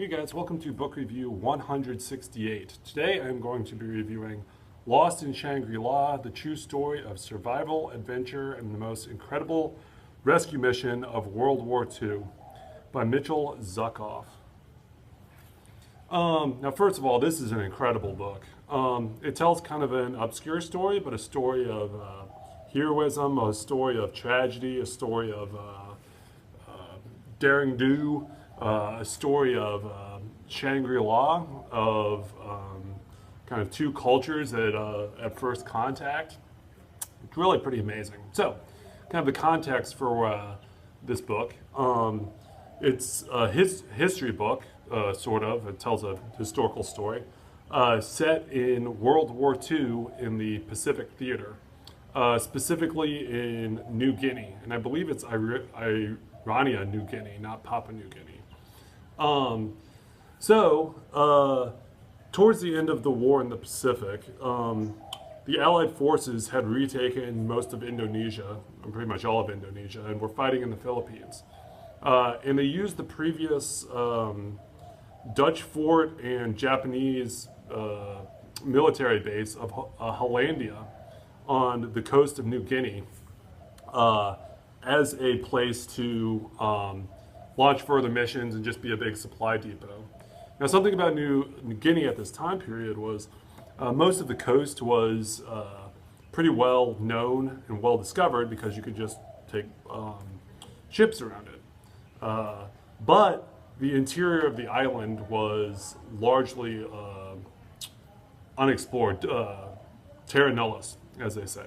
Hey guys, welcome to book review 168. Today I'm going to be reviewing Lost in Shangri-La, the true story of survival, adventure, and the most incredible rescue mission of World War II by Mitchell Zuckoff. Now first of all, this is an incredible book. It tells kind of an obscure story, but a story of heroism, a story of tragedy, a story of daring do, a story of Shangri-La, of kind of two cultures at first contact. It's really pretty amazing. So, kind of the context for this book. It's a history book, sort of. It tells a historical story set in World War II in the Pacific Theater, specifically in New Guinea. And I believe it's Irania, New Guinea, not Papua New Guinea. Towards the end of the war in the Pacific, the Allied forces had retaken most of Indonesia, and pretty much all of Indonesia, and were fighting in the Philippines. And they used the previous Dutch fort and Japanese military base of Hollandia on the coast of New Guinea as a place to launch further missions and just be a big supply depot. Now, something about New Guinea at this time period was most of the coast was pretty well known and well discovered because you could just take ships around it. But the interior of the island was largely unexplored, terra nullius, as they say.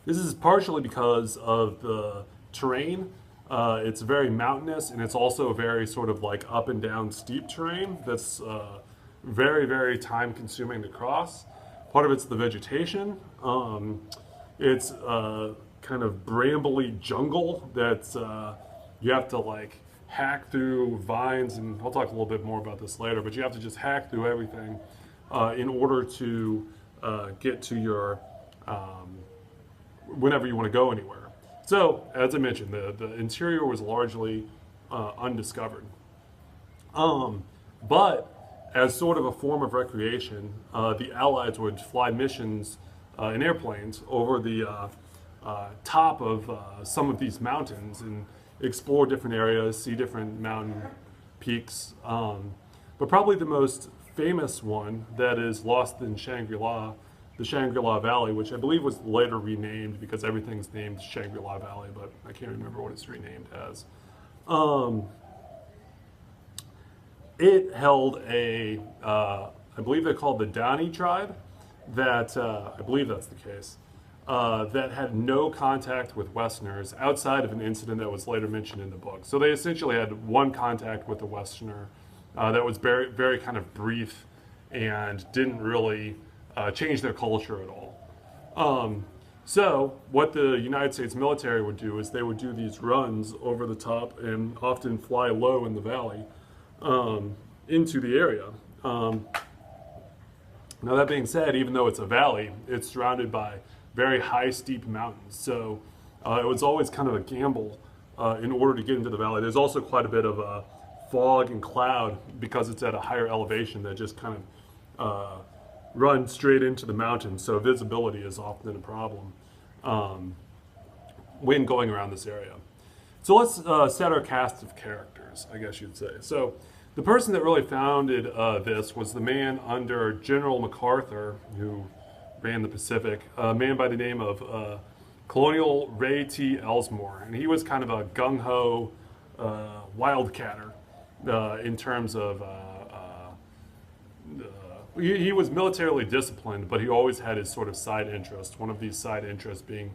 This is partially because of the terrain. It's very mountainous, and it's also very sort of like up and down steep terrain that's very, very time consuming to cross. Part of it's the vegetation. It's kind of brambly jungle that's you have to like hack through vines, and I'll talk a little bit more about this later, but you have to just hack through everything in order to get to your whenever you want to go anywhere. So, as I mentioned, the interior was largely undiscovered. But as sort of a form of recreation, the Allies would fly missions in airplanes over the top of some of these mountains and explore different areas, see different mountain peaks. But probably the most famous one that is lost in Shangri-La, the Shangri-La Valley, which I believe was later renamed because everything's named Shangri-La Valley, but I can't remember what it's renamed as. It held I believe they're called the Dani tribe, that, I believe that's the case, that had no contact with Westerners outside of an incident that was later mentioned in the book. So they essentially had one contact with a Westerner that was very, very kind of brief and didn't really change their culture at all. So what the United States military would do is they would do these runs over the top and often fly low in the valley into the area. Now that being said, even though it's a valley, it's surrounded by very high, steep mountains. So it was always kind of a gamble in order to get into the valley. There's also quite a bit of fog and cloud because it's at a higher elevation that just kind of run straight into the mountains, so visibility is often a problem when going around this area. So let's set our cast of characters, I guess you'd say. So the person that really founded this was the man under General MacArthur, who ran the Pacific, a man by the name of Colonial Ray T. Elsmore. And he was kind of a gung-ho wildcatter in terms of he was militarily disciplined, but he always had his sort of side interest. One of these side interests being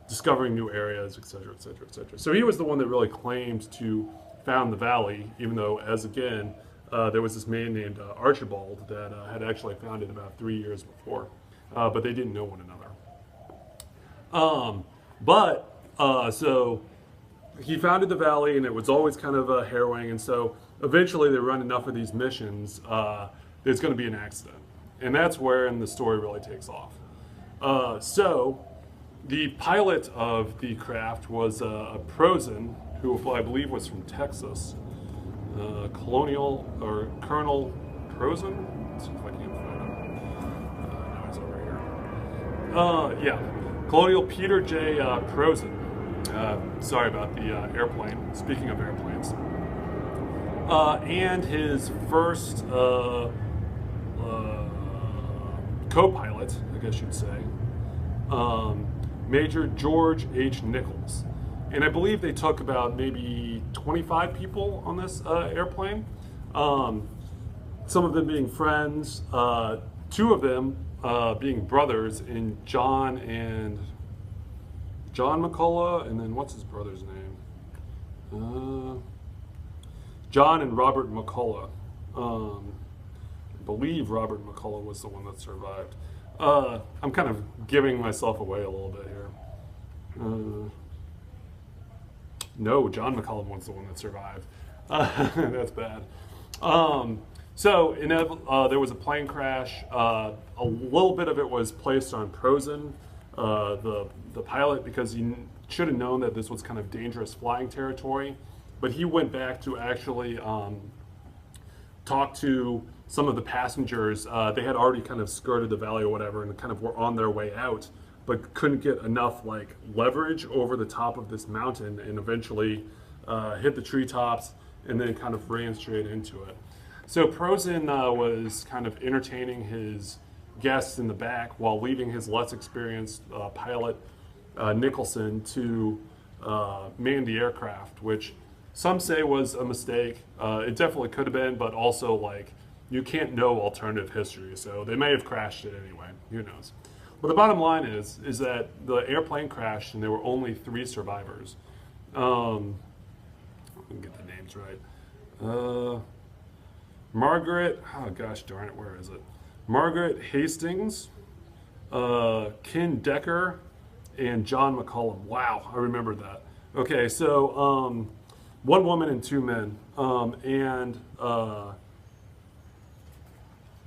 discovering new areas, et cetera, et cetera, et cetera. So he was the one that really claimed to found the valley, even though, as again, there was this man named Archibald that had actually found it about 3 years before, but they didn't know one another. So he founded the valley, and it was always kind of harrowing, and so eventually they run enough of these missions. There's going to be an accident. And that's where the story really takes off. So the pilot of the craft was a Prosen, who I believe was from Texas. Colonial or Colonel Prosen. Let's see if I can find him. No, he's over here. Yeah, Colonial Peter J. Prosen. Sorry about the airplane. Speaking of airplanes, and his first co-pilot, I guess you'd say, Major George H. Nichols. And I believe they took about maybe 25 people on this airplane. Some of them being friends, two of them being brothers in John McCullough, and then what's his brother's name? John and Robert McCullough. I believe Robert McCullough was the one that survived. I'm kind of giving myself away a little bit here. No, John McCullough was the one that survived. That's bad. So there was a plane crash. A little bit of it was placed on Prosen, the pilot, because he should have known that this was kind of dangerous flying territory. But he went back to actually talk to some of the passengers. They had already kind of skirted the valley or whatever and kind of were on their way out, but couldn't get enough like leverage over the top of this mountain, and eventually hit the treetops and then kind of ran straight into it. So Prosen was kind of entertaining his guests in the back while leaving his less experienced pilot, Nicholson, to man the aircraft, which some say was a mistake. It definitely could have been, but also like you can't know alternative history, so they may have crashed it anyway. Who knows? But the bottom line is that the airplane crashed and there were only 3 survivors. Let me get the names right. Margaret, oh gosh darn it, where is it? Margaret Hastings, Ken Decker, and John McCollum. Wow, I remembered that. Okay, so 1 woman and 2 men, and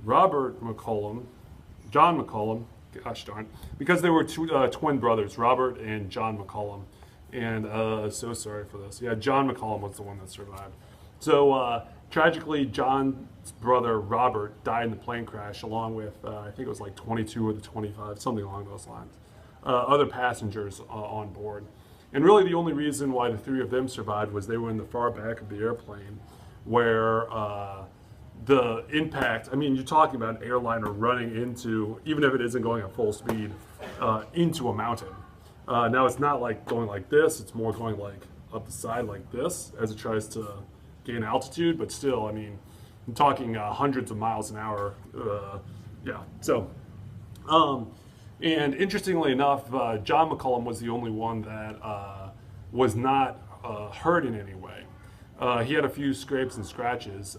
Robert McCollum, John McCollum, gosh darn, because they were twin brothers, Robert and John McCollum, and so sorry for this. Yeah, John McCollum was the one that survived. So tragically, John's brother Robert died in the plane crash, along with I think it was like 22 of the 25, something along those lines, other passengers on board. And really, the only reason why the 3 of them survived was they were in the far back of the airplane, where the impact, I mean, you're talking about an airliner running into, even if it isn't going at full speed, into a mountain. Now, it's not like going like this, it's more going like up the side like this as it tries to gain altitude, but still, I mean, I'm talking hundreds of miles an hour. Yeah, so, and interestingly enough, John McCollum was the only one that was not hurt in any way. He had a few scrapes and scratches.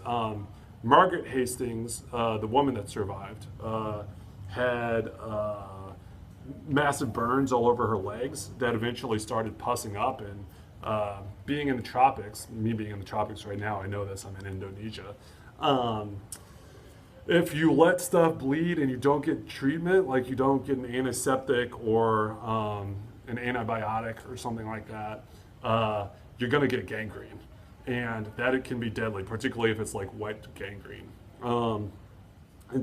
Margaret Hastings, the woman that survived, had massive burns all over her legs that eventually started pussing up. And being in the tropics, me being in the tropics right now, I know this, I'm in Indonesia. If you let stuff bleed and you don't get treatment, like you don't get an antiseptic or an antibiotic or something like that, you're going to get gangrene. And that it can be deadly, particularly if it's like wet gangrene. And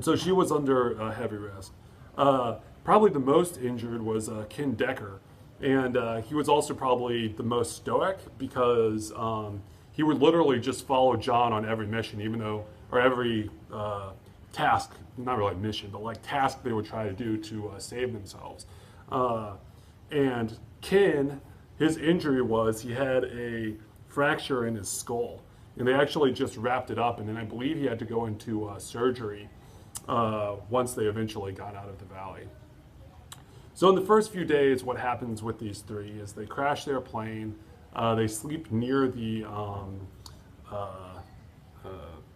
so she was under heavy risk. Probably the most injured was Ken Decker. And he was also probably the most stoic because he would literally just follow John on every mission, even though, or every task, not really mission, but like task they would try to do to save themselves. And Ken, his injury was he had a fracture in his skull, and they actually just wrapped it up, and then I believe he had to go into surgery once they eventually got out of the valley. So in the first few days, what happens with these 3 is they crash their plane, they sleep near the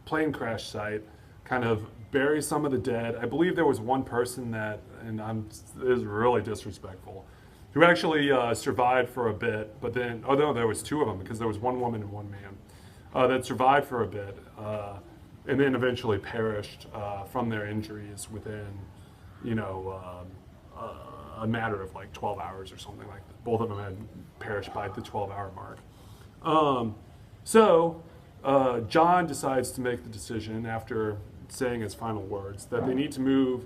plane crash site, kind of bury some of the dead. I believe there was one person that, and it is really disrespectful, who actually survived for a bit, but then, oh no, there was 2 of them because there was 1 woman and 1 man that survived for a bit and then eventually perished from their injuries within, you know, a matter of like 12 hours or something like that. Both of them had perished by the 12-hour mark. So John decides to make the decision after saying his final words that they need to move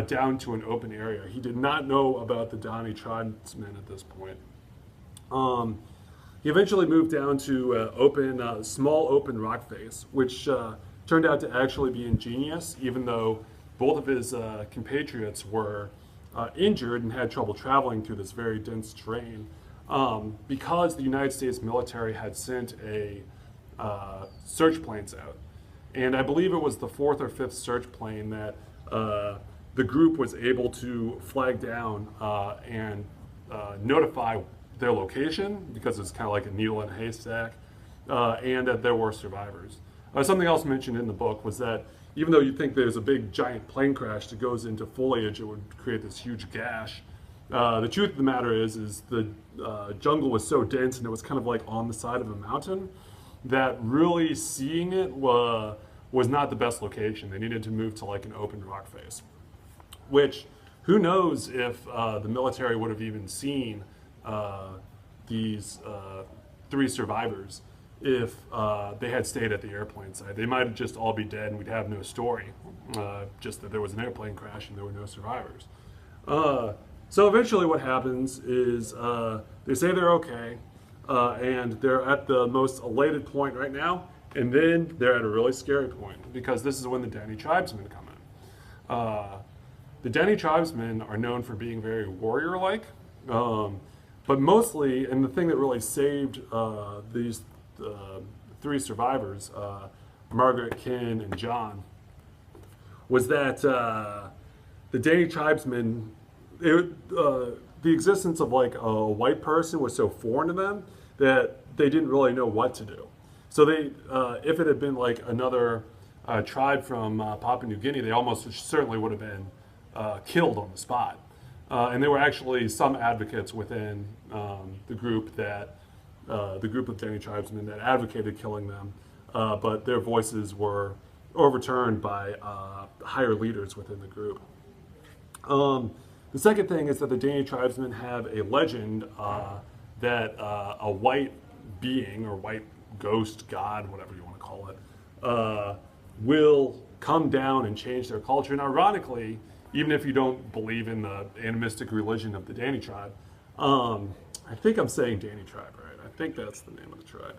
down to an open area. He did not know about the Donny tribesmen at this point. He eventually moved down to small open rock face, which turned out to actually be ingenious, even though both of his compatriots were injured and had trouble traveling through this very dense terrain. Because the United States military had sent search planes out. And I believe it was the fourth or fifth search plane that the group was able to flag down and notify their location, because it's kind of like a needle in a haystack, and that there were survivors. Something else mentioned in the book was that even though you think there's a big giant plane crash that goes into foliage, it would create this huge gash. The truth of the matter is the jungle was so dense and it was kind of like on the side of a mountain that really seeing it was not the best location. They needed to move to like an open rock face, which who knows if the military would have even seen these three survivors if they had stayed at the airplane site. They might have just all be dead and we'd have no story, just that there was an airplane crash and there were no survivors. So eventually what happens is they say they're okay, and they're at the most elated point right now, and then they're at a really scary point, because this is when the Donny tribesmen come in. The Donny tribesmen are known for being very warrior-like, but mostly, and the thing that really saved these three survivors, Margaret, Ken, and John, was that the Donny tribesmen, the existence of like a white person was so foreign to them that they didn't really know what to do. So they, if it had been like another tribe from Papua New Guinea, they almost certainly would have been killed on the spot. And there were actually some advocates within the group of Donny tribesmen that advocated killing them, but their voices were overturned by higher leaders within the group. The second thing is that the Donny tribesmen have a legend that a white being, or white ghost, god, whatever you want to call it, will come down and change their culture. And ironically, even if you don't believe in the animistic religion of the Donny tribe, I think I'm saying Donny tribe, right? I think that's the name of the tribe.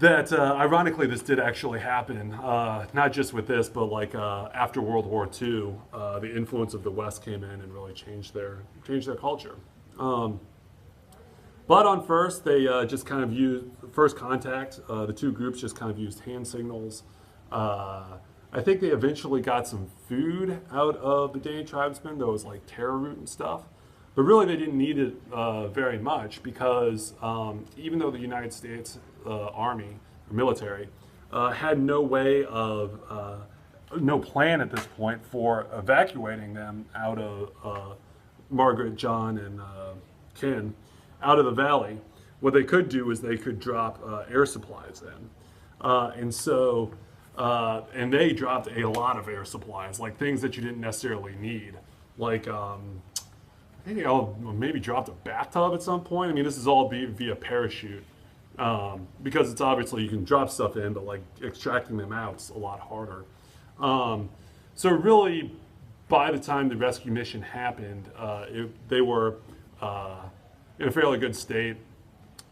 Ironically, this did actually happen, not just with this, but like after World War II, the influence of the West came in and really changed their culture. But on first, they just kind of used, first contact, the two groups just kind of used hand signals. I think they eventually got some food out of the Donny tribesmen. There was like taro root and stuff. But really they didn't need it very much, because even though the United States Army, or military, had no way of, no plan at this point for evacuating them out of Margaret, John, and Ken, out of the valley, what they could do is they could drop air supplies in. And they dropped a lot of air supplies, like things that you didn't necessarily need. Like, I think I'll maybe dropped a bathtub at some point. I mean, this is all via parachute, because it's obviously you can drop stuff in, but like extracting them out is a lot harder. So really, by the time the rescue mission happened, they were in a fairly good state.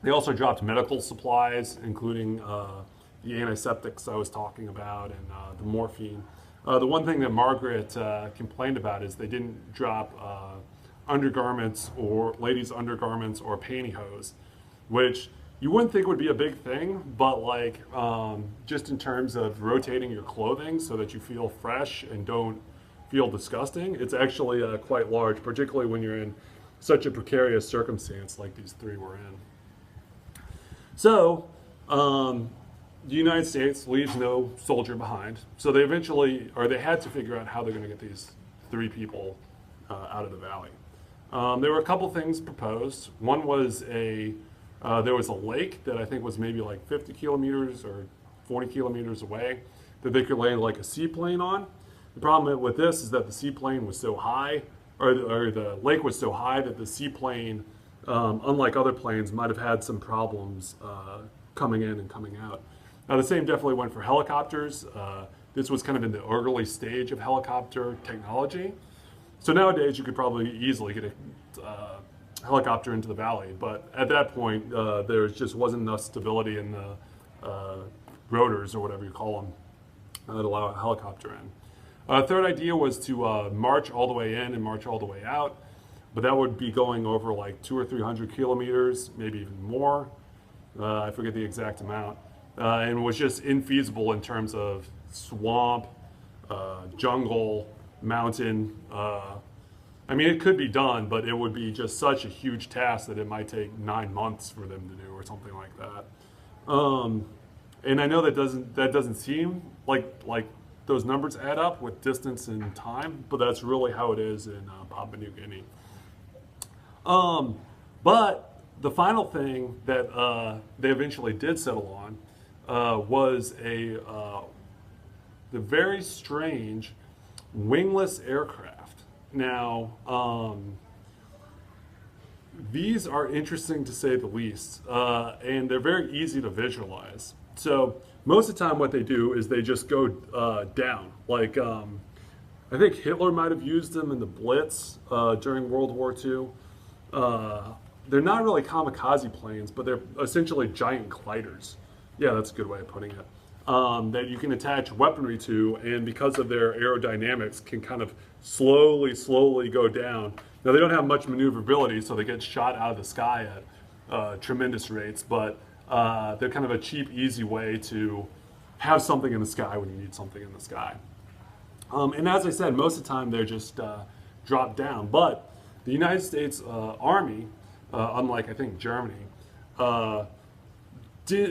They also dropped medical supplies, including the antiseptics I was talking about, and the morphine. The one thing that Margaret complained about is they didn't drop undergarments, or ladies' undergarments, or pantyhose, which you wouldn't think would be a big thing, but like just in terms of rotating your clothing so that you feel fresh and don't feel disgusting, it's actually quite large, particularly when you're in such a precarious circumstance like these three were in. So the United States leaves no soldier behind, so they eventually, or they had to figure out how they're going to get these three people out of the valley. There were a couple things proposed. One was there was a lake that I think was maybe like 50 kilometers or 40 kilometers away that they could land like a seaplane on. The problem with this is that the seaplane was so high, or the lake was so high that the seaplane, unlike other planes, might have had some problems coming in and coming out. Now, the same definitely went for helicopters. This was kind of in the early stage of helicopter technology. So nowadays, you could probably easily get a helicopter into the valley, but at that point, there just wasn't enough stability in the rotors, or whatever you call them, that allow a helicopter in. Third idea was to march all the way in and march all the way out, but that would be going over like 200 or 300 kilometers, maybe even more. I forget the exact amount, and was just infeasible in terms of swamp, jungle, mountain. I mean, it could be done, but it would be just such a huge task that it might take 9 months for them to do, or something like that. And I know that doesn't seem like those numbers add up with distance and time, but that's really how it is in Papua New Guinea. But the final thing that they eventually did settle on was the very strange wingless aircraft. Now, these are interesting to say the least, and they're very easy to visualize. So most of the time what they do is they just go down. Like, I think Hitler might have used them in the Blitz during World War II. They're not really kamikaze planes, but they're essentially giant gliders. Yeah, that's a good way of putting it. That you can attach weaponry to, and because of their aerodynamics, can kind of slowly go down. Now, they don't have much maneuverability, so they get shot out of the sky at tremendous rates, but they're kind of a cheap, easy way to have something in the sky when you need something in the sky. And as I said, most of the time they're just dropped down. But the United States Army, unlike I think Germany,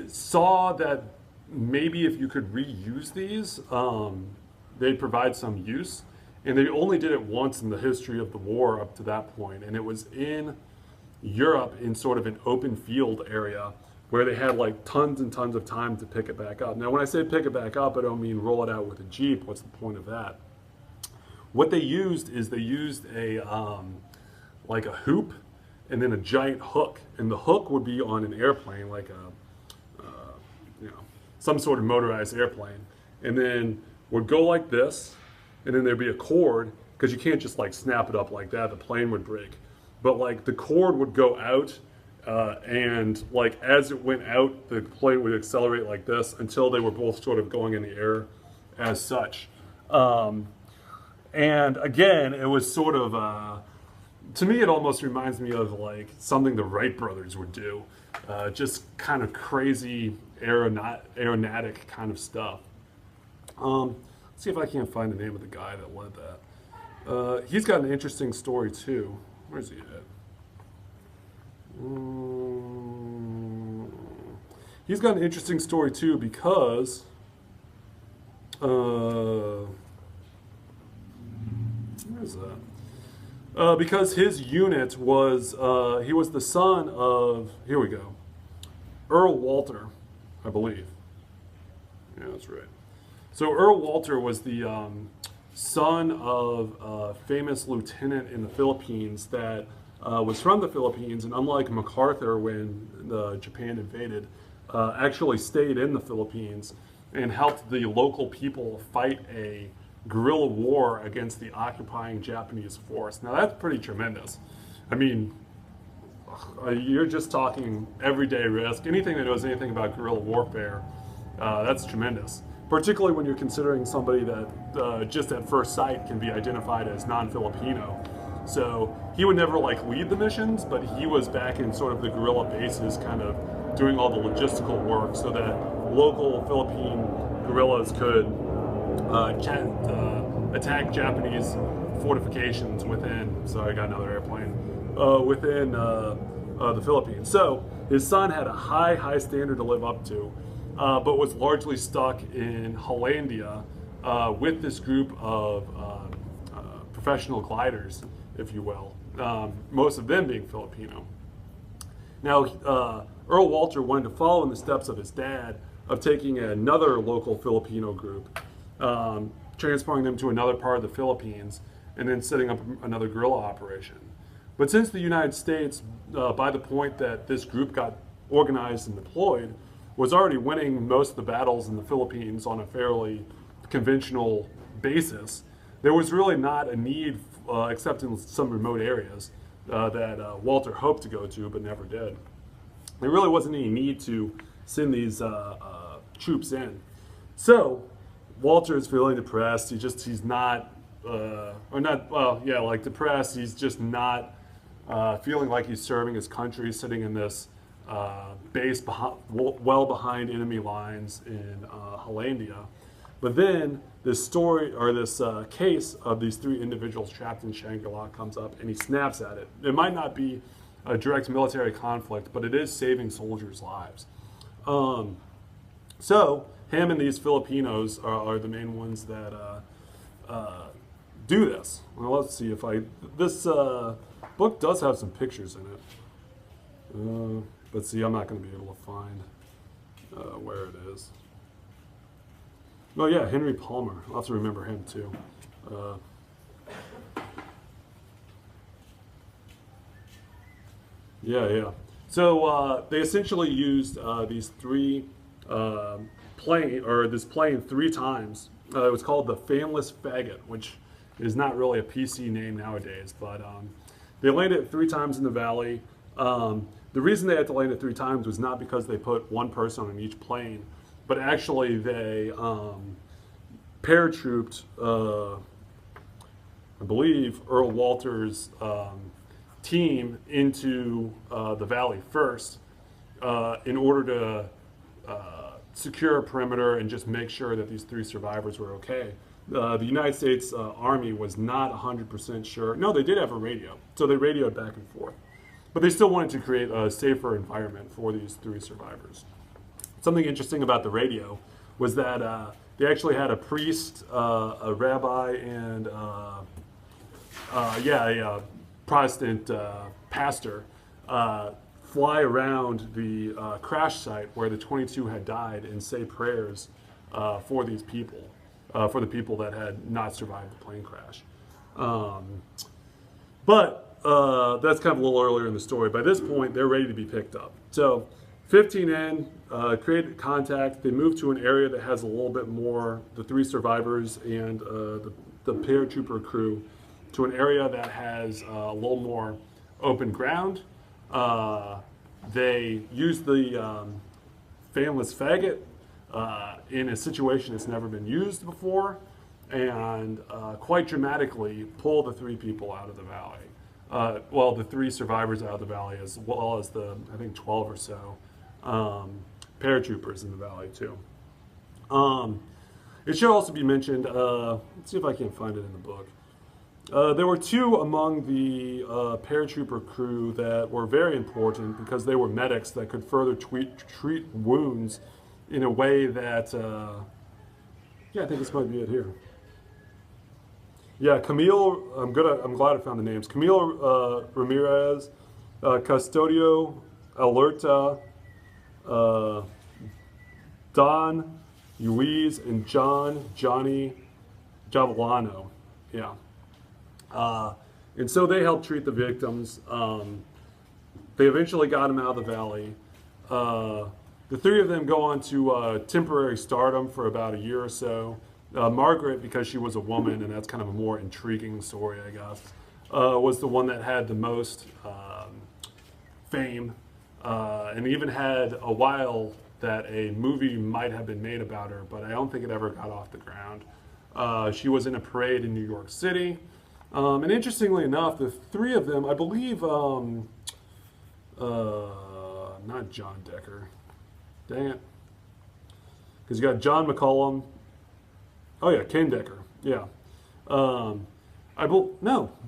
saw that maybe if you could reuse these, they'd provide some use. And they only did it once in the history of the war up to that point, and it was in Europe in sort of an open field area where they had like tons and tons of time to pick it back up. Now, when I say pick it back up, I don't mean roll it out with a Jeep. What's the point of that? What they used is they used a like a hoop and then a giant hook, and the hook would be on an airplane, like some sort of motorized airplane, and then would go like this, and then there'd be a cord, because you can't just like snap it up like that, the plane would break. But like the cord would go out, and like as it went out, the plane would accelerate like this until they were both sort of going in the air as such. And again, it was sort of, to me, it almost reminds me of like something the Wright brothers would do. Just kind of crazy aeronautic kind of stuff. Let's see if I can't find the name of the guy that led that. He's got an interesting story too. Where's he at? He's got an interesting story too because where is that? Because his unit was, he was the son of, here we go, Earl Walter, I believe. Yeah, that's right. So Earl Walter was the son of a famous lieutenant in the Philippines that was from the Philippines, and unlike MacArthur when Japan invaded, actually stayed in the Philippines and helped the local people fight a guerrilla war against the occupying Japanese force. Now that's pretty tremendous. I mean, you're just talking everyday risk. Anything that knows anything about guerrilla warfare, that's tremendous. Particularly when you're considering somebody that just at first sight can be identified as non-Filipino. So he would never like lead the missions, but he was back in sort of the guerrilla bases, kind of doing all the logistical work so that local Philippine guerrillas could attack Japanese fortifications within, sorry, I got another airplane, within the Philippines. So his son had a high standard to live up to, but was largely stuck in Hollandia with this group of professional gliders, if you will, most of them being Filipino. Now, Earl Walter wanted to follow in the steps of his dad of taking another local Filipino group, transporting them to another part of the Philippines, and then setting up another guerrilla operation. But since the United States, by the point that this group got organized and deployed, was already winning most of the battles in the Philippines on a fairly conventional basis. There was really not a need, except in some remote areas, that Walter hoped to go to but never did. There really wasn't any need to send these troops in. So Walter is feeling depressed. He's not, depressed. He's just not feeling like he's serving his country, sitting in this base well behind enemy lines in Hollandia. But then this story, or this case of these 3 individuals trapped in Shangri-La comes up, and he snaps at it. It might not be a direct military conflict, but it is saving soldiers' lives. So him and these Filipinos are the main ones that do this. Well, let's see if this book does have some pictures in it. But see, I'm not going to be able to find where it is. Oh yeah, Henry Palmer. I'll have to remember him too. Yeah. So they essentially used these 3 this plane 3 times. It was called the Fanless Faggot, which is not really a PC name nowadays, but they landed 3 times in the valley. The reason they had to land it 3 times was not because they put 1 person on each plane, but actually they paratrooped, I believe, Earl Walter's team into the valley first in order to secure a perimeter and just make sure that these 3 survivors were okay. The United States Army was not 100% sure. No, they did have a radio, so they radioed back and forth. But they still wanted to create a safer environment for these 3 survivors. Something interesting about the radio was that they actually had a priest, a rabbi, and a Protestant pastor fly around the crash site where the 22 had died and say prayers for these people, for the people that had not survived the plane crash. But that's kind of a little earlier in the story. By this point, they're ready to be picked up. So 15 in, created contact. They moved to an area that has a little bit more, the 3 survivors and the paratrooper crew, to an area that has a little more open ground. They used the Fanless Faggot in a situation that's never been used before, and quite dramatically pull the 3 people out of the valley. Well, the 3 survivors out of the valley, as well as the, I think, 12 or so paratroopers in the valley too. It should also be mentioned, let's see if I can find it in the book. There were 2 among the paratrooper crew that were very important because they were medics that could further treat wounds in a way that, I think this might be it here. Yeah, Camille, I'm glad I found the names. Camille Ramirez, Custodio Alerta, Don Uiz, and Johnny Javellano. Yeah. And so they helped treat the victims. They eventually got them out of the valley. The 3 of them go on to temporary stardom for about a year or so. Margaret, because she was a woman, and that's kind of a more intriguing story, I guess, was the one that had the most fame, and even had a while that a movie might have been made about her, but I don't think it ever got off the ground. She was in a parade in New York City. And interestingly enough, the 3 of them, I believe, not John Decker. Dang it. Because you got John McCollum. Oh yeah, Ken Decker. Yeah. No,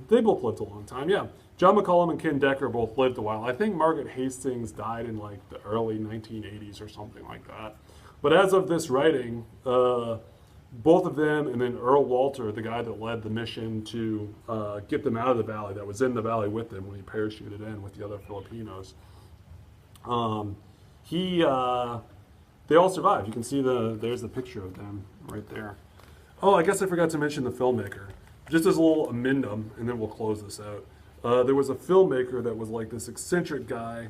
they both lived a long time. Yeah. John McCollum and Ken Decker both lived a while. I think Margaret Hastings died in like the early 1980s or something like that. But as of this writing, both of them, and then Earl Walter, the guy that led the mission to get them out of the valley, that was in the valley with them when he parachuted in with the other Filipinos, they all survived. You can see there's the picture of them right there. Oh, I guess I forgot to mention the filmmaker. Just as a little amendum, and then we'll close this out. There was a filmmaker that was like this eccentric guy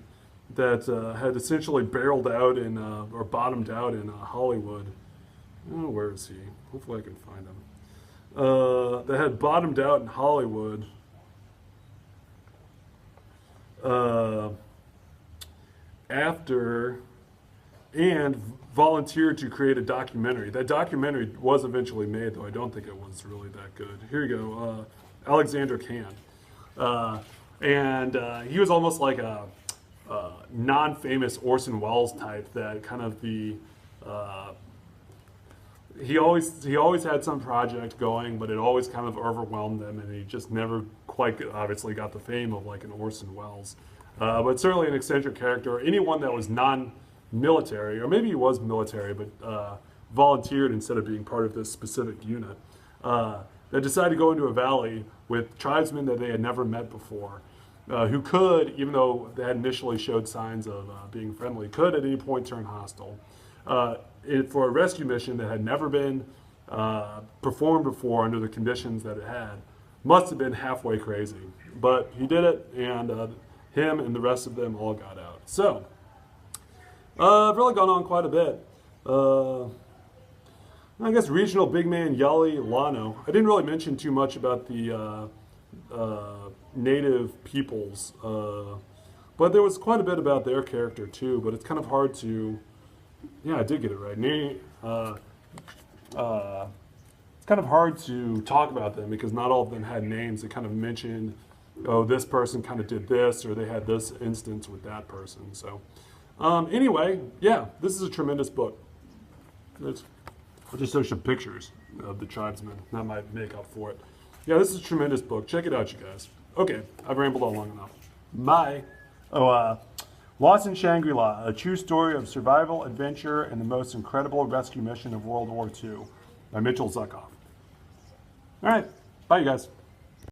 that had essentially barreled out in or bottomed out in Hollywood. Oh, where is he? Hopefully I can find him. That had bottomed out in Hollywood after and volunteered to create a documentary. That documentary was eventually made, though I don't think it was really that good. Here you go, Alexander Can. And he was almost like a non-famous Orson Welles type that kind of he always had some project going, but it always kind of overwhelmed him, and he just never quite obviously got the fame of like an Orson Welles. But certainly an eccentric character. Anyone that was non-military, or maybe he was military, but volunteered instead of being part of this specific unit, that decided to go into a valley with tribesmen that they had never met before, who could, even though they had initially showed signs of being friendly, could at any point turn hostile. For a rescue mission that had never been performed before under the conditions that it had, must have been halfway crazy. But he did it, and him and the rest of them all got out. So, I've really gone on quite a bit. I guess regional big man Yali Lano. I didn't really mention too much about the native peoples, but there was quite a bit about their character too, but it's kind of hard to, yeah, I did get it right. It's kind of hard to talk about them because not all of them had names that kind of mentioned, oh, this person kind of did this, or they had this instance with that person. So anyway, yeah, this is a tremendous book. I'll just show some pictures of the tribesmen. That might make up for it. Yeah, this is a tremendous book. Check it out, you guys. Okay, I've rambled on long enough. Bye. Lost in Shangri-La, a true story of survival, adventure, and the most incredible rescue mission of World War II by Mitchell Zuckoff. All right, bye, you guys.